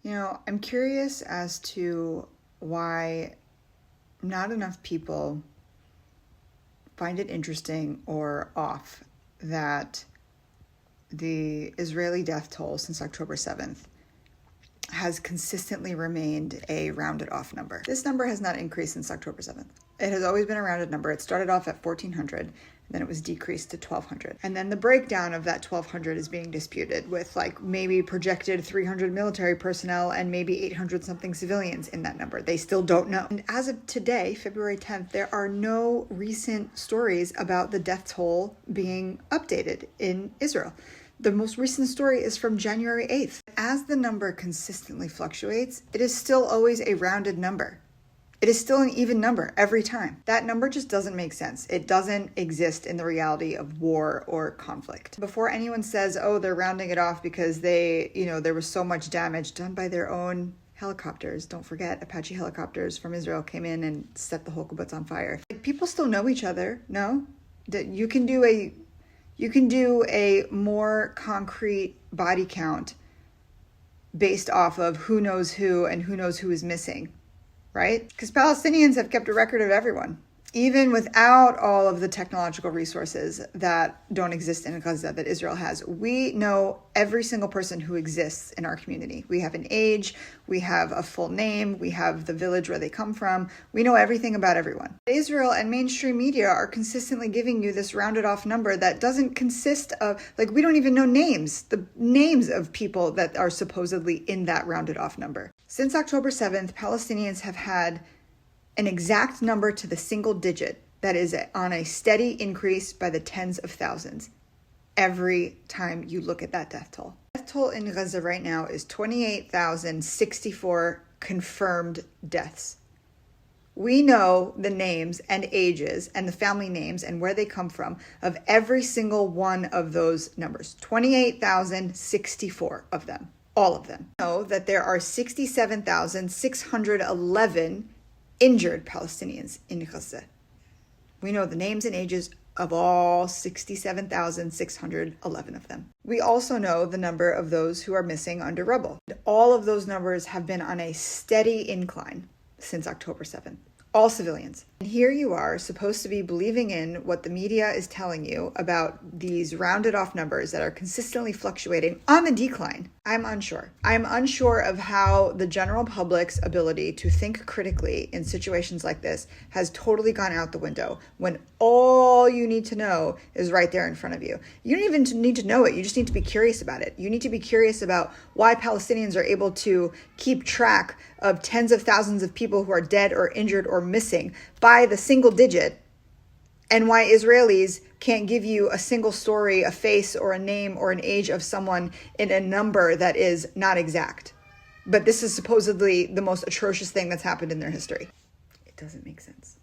I'm curious as to why not enough people find it interesting or off that the Israeli death toll since October 7th has consistently remained a rounded off number. This number has not increased since October 7th. It has always been a rounded number. It started off at 1,400, then it was decreased to 1,200. And then the breakdown of that 1,200 is being disputed with maybe projected 300 military personnel and maybe 800 something civilians in that number. They still don't know. And as of today, February 10th, there are no recent stories about the death toll being updated in Israel. The most recent story is from January 8th. As the number consistently fluctuates, it is still always a rounded number. It is still an even number every time. That number just doesn't make sense. It doesn't exist in the reality of war or conflict. Before anyone says, oh, they're rounding it off because there was so much damage done by their own helicopters. Don't forget, Apache helicopters from Israel came in and set the whole kibbutz on fire. People still know each other, no? That you can do a more concrete body count based off of who knows who and who knows who is missing, right? Because Palestinians have kept a record of everyone, even without all of the technological resources that don't exist in Gaza that Israel has. We know every single person who exists in our community. We have an age, we have a full name, we have the village where they come from. We know everything about everyone. Israel and mainstream media are consistently giving you this rounded off number that doesn't consist of, we don't even know the names of people that are supposedly in that rounded off number. Since October 7th, Palestinians have had an exact number to the single digit that is on a steady increase by the tens of thousands every time you look at that death toll. Death toll in Gaza right now is 28,064 confirmed deaths. We know the names and ages and the family names and where they come from of every single one of those numbers. 28,064 of them, all of them. We know that there are 67,611 injured Palestinians in Gaza. We know the names and ages of all 67,611 of them. We also know the number of those who are missing under rubble. All of those numbers have been on a steady incline since October 7th. All civilians. And here you are supposed to be believing in what the media is telling you about these rounded off numbers that are consistently fluctuating on the decline. I'm unsure. I'm unsure of how the general public's ability to think critically in situations like this has totally gone out the window when all you need to know is right there in front of you. You don't even need to know it. You just need to be curious about it. You need to be curious about why Palestinians are able to keep track of tens of thousands of people who are dead or injured or missing by the single digit, and why Israelis can't give you a single story, a face or a name or an age of someone in a number that is not exact. But this is supposedly the most atrocious thing that's happened in their history. It doesn't make sense.